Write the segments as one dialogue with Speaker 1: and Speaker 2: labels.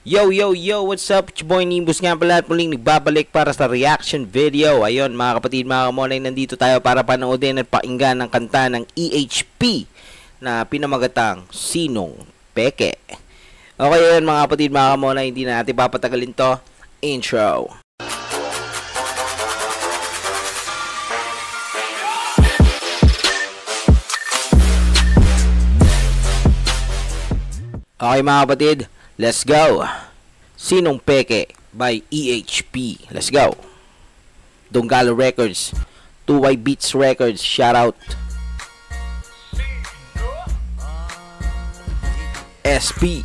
Speaker 1: Yo, yo, yo, what's up? It's your boy Nimbus nga pala at muling nagbabalik para sa reaction video. Ayun mga kapatid, mga kamonay, nandito tayo para panoodin at pakinggan ang kanta ng EHP na pinamagatang Sinong Peke. Okay yun mga kapatid, mga kamonay, hindi na natin papatagalin to. Intro. Okay mga kapatid, let's go! Sinong Peke by EHP. Let's go! Donggalo Records, 2Y Beats Records, shout out. SP.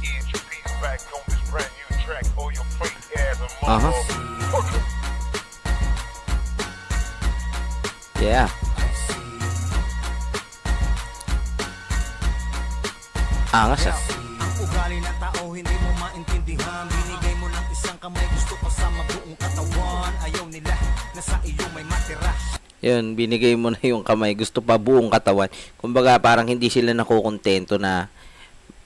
Speaker 1: Yeah. Angas ah.
Speaker 2: Ugali ng tao, hindi mo maintindihan. Binigay mo ng isang kamay, gusto pa sa mabuong katawan. Ayaw nila na sa iyo may matira.
Speaker 1: Yun, binigay mo na yung kamay, gusto pa buong katawan. Kumbaga parang hindi sila nakukontento na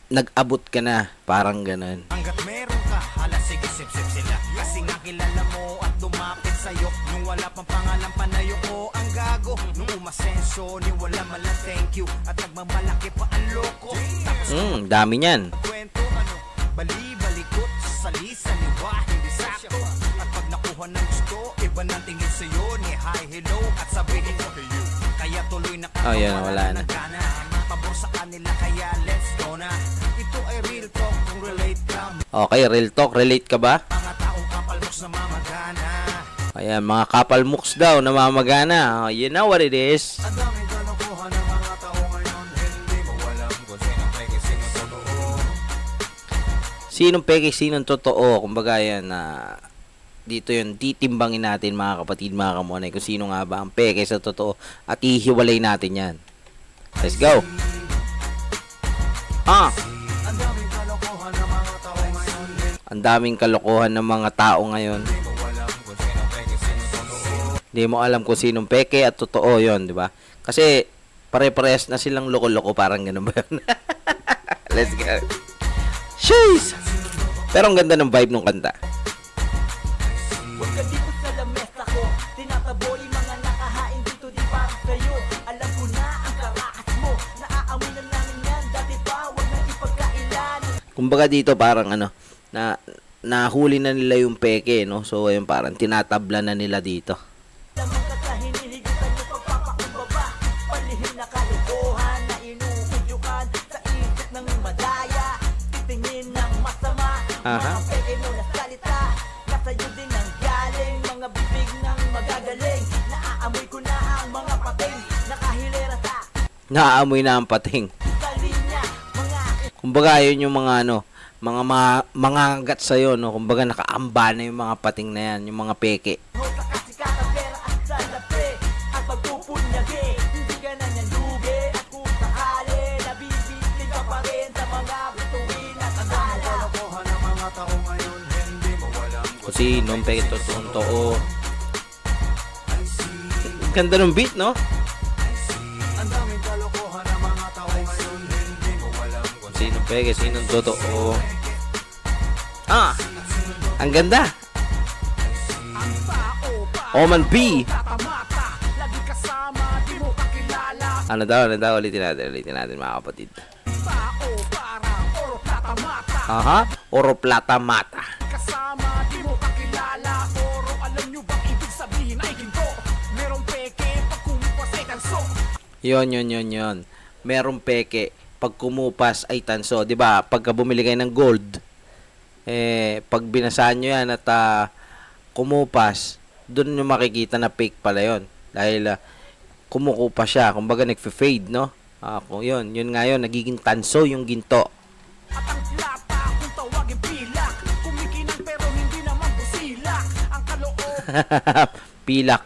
Speaker 1: nag-abot ka na, parang ganun.
Speaker 2: Hanggat meron ka, hala sige sip-sip sila. Kasi nga kilala mo at lumapit sa'yo. Nung wala pang pangalan panayo ko ang gago. Nung umasenso, ni wala malang thank you. At nagmamalaki pa ang loko.
Speaker 1: Dami niyan.
Speaker 2: Kwento ano, bali-balikot, sali-saliwa, hindi sakto. At pag nakuha ng gusto, iba nang tingin sa'yo. Ni hi, hello, at sabihin ko kayo. Kaya tuloy na
Speaker 1: wala na.
Speaker 2: Pabor sa kanila, kaya let's go na. Ito ay real talk, kung relate ka.
Speaker 1: Okay, real talk, relate ka ba?
Speaker 2: Mga taong kapalmoks na mamagana.
Speaker 1: Ayan, mga kapalmuks daw na mamagana. Oh, you know what it is.
Speaker 2: Ang daming kalokohan ng mga tao ngayon. Hindi mo alam kung sinong peke, sinong totoo.
Speaker 1: Sinong peke, sinong totoo. Kumbaga yan na dito yun, titimbangin natin mga kapatid, mga kamonay, kung sino nga ba ang peke sa totoo at ihiwalay natin yan. Let's go.
Speaker 2: Ang daming kalokohan ng mga tao ngayon.
Speaker 1: Ang daming kalokohan ng mga tao ngayon. Hindi mo alam kung sinong peke at totoo yon, di ba? Kasi pare-parehas na silang loko-loko, parang ganun ba yun? Let's go. Sheesh! Pero ang ganda ng vibe ng kanta.
Speaker 3: Huwag ka dito sa lamesa ko, tinataboy mga nakahain dito, di para sa'yo. Alam ko na ang karakas mo, naaamoy na namin yan, dati pa, huwag nang ipagkailan.
Speaker 1: Kumbaga dito parang ano, nahuli na nila yung peke, no? So ayun, parang tinatabla na nila dito.
Speaker 3: Lamang ka sa hinihigutan yung pagpapakumbaba, palihim na kalukuhan na inuudyukan sa isip ng madaya, titingin ng masama. Mga peke mo na salita, nasa'yo din ang galing, mga bibig ng magagaling. Naaamoy ko na ang mga pating, nakahilera sa
Speaker 1: Naaamoy na ang pating.
Speaker 3: linya, mga
Speaker 1: Kumbaga yun yung mga ano, mga gat sa'yo, no? Kumbaga nakaamba na yung mga pating na yan, yung mga peke.
Speaker 3: sa kasikatan, pera at salapi, at pagpupunyagi, hindi ka na niyan lugi. At kung sakali, nabibili ka pa rin sa mga bituin at agala.
Speaker 2: Kalokohan ng mga tao ngayon. Hindi mo alam
Speaker 1: Kung sinong peke, totoo. Ganda ng beat, no?
Speaker 2: ang daming kalokohan ng mga tao ngayon. Hindi mo alam kung
Speaker 1: Sinong peke, sinong totoo. Ang ganda. Oman B.
Speaker 2: lagi kasama, di mo kakilala.
Speaker 1: Ano daw, ulitin natin mga kapatid.
Speaker 2: Tao parang oro plata mata.
Speaker 1: Oro plata mata.
Speaker 2: Kasama, di mo kakilala. Oro, alam nyo bang ibig sabihin ay ginto? Merong peke pag kumupas ay tanso.
Speaker 1: Yon. Merong peke pag kumupas ay tanso, 'di ba? Pagka bumili kayo ng gold, pag binasahan nyo yan at kumupas, doon nyo makikita na fake pala yon. Dahil kumukupa siya, kumbaga nagfe-fade, no? Yun nga yun, nagiging tanso yung ginto.
Speaker 2: At ang plata, kung tawagin pilak. Kumikinang pero hindi naman busilak. Ang kaloob.
Speaker 1: Pilak.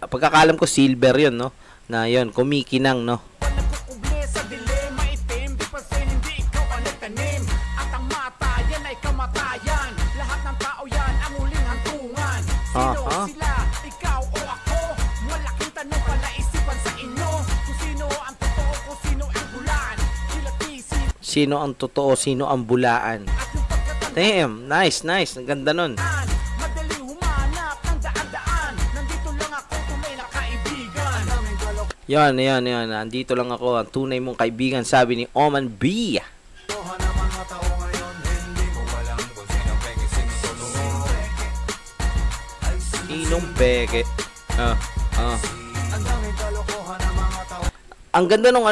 Speaker 1: Pagkakalam ko silver yun, no? Na yun, kumikinang, no?
Speaker 2: Nagkukuble sa dilema itim. Di pa sin, hindi ikaw ang nagtanim. At ang mata, yan ay kamatayan. Lahat ng tao yan ang huling hantungan. Sino sila? Ikaw o ako? Malaking tanong pala isipan sa inyo. Kung sino ang totoo, kung sino ang bulan. Sila tisi
Speaker 1: Sino ang totoo, sino ang bulaan.
Speaker 2: at yung pagkatan
Speaker 1: Damn, nice. Ang ganda nun.
Speaker 2: Madaling humanap ng daan-daan. Nandito lang ako, tunay na kaibigan.
Speaker 1: Yan. Nandito lang ako, ang tunay mong kaibigan, sabi ni Oman B. Sinong peke? Ang ganda nung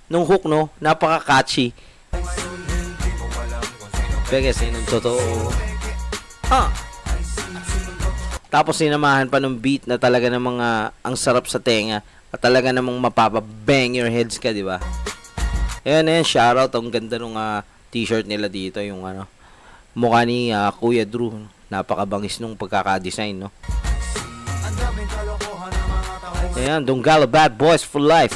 Speaker 1: nung hook, no? Napaka-catchy. Peke, sinong totoo? Tapos sinamahan pa ng beat na talaga ng mga ang sarap sa tenga at talaga namang mapapa-bang your heads ka, di ba? Ayan, shoutout. Ang ganda nung t-shirt nila dito, yung mukha ni Kuya Drew. Napakabangis nung pagkaka-design, no? Ayan, Donggala Bad Boys for Life.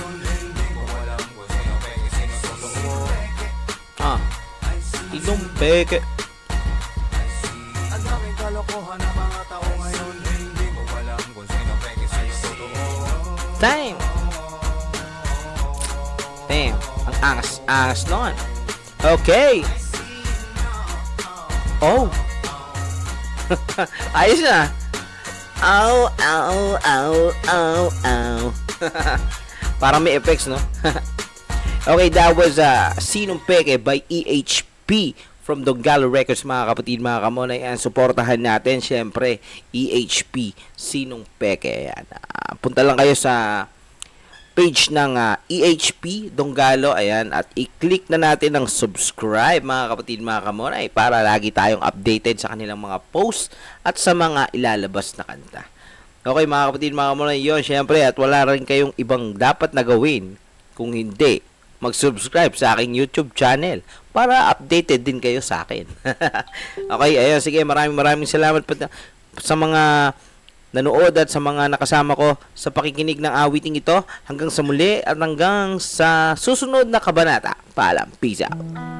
Speaker 1: Sinong peke? Damn. Ang angas nun. Okay. Oh. Ayos na. Ow. Parang may effects, no? Okay, that was Sinong Peke by EHP from Donggala Records, mga kapatid, mga kamonay. And supportahan natin, syempre, EHP, Sinong Peke. Ayan. Punta lang kayo sa page ng EHP Donggalo, ayan, at i-click na natin ang subscribe, mga kapatid, mga kamonay, para lagi tayong updated sa kanilang mga posts at sa mga ilalabas na kanta. Okay, mga kapatid, mga kamonay, yun, syempre, at wala rin kayong ibang dapat na gawin kung hindi mag-subscribe sa aking YouTube channel para updated din kayo sa akin. Okay, ayun, sige, maraming salamat sa mga nanood at sa mga nakasama ko sa pakikinig ng awiting ito. Hanggang sa muli at hanggang sa susunod na kabanata. Paalam. Peace out.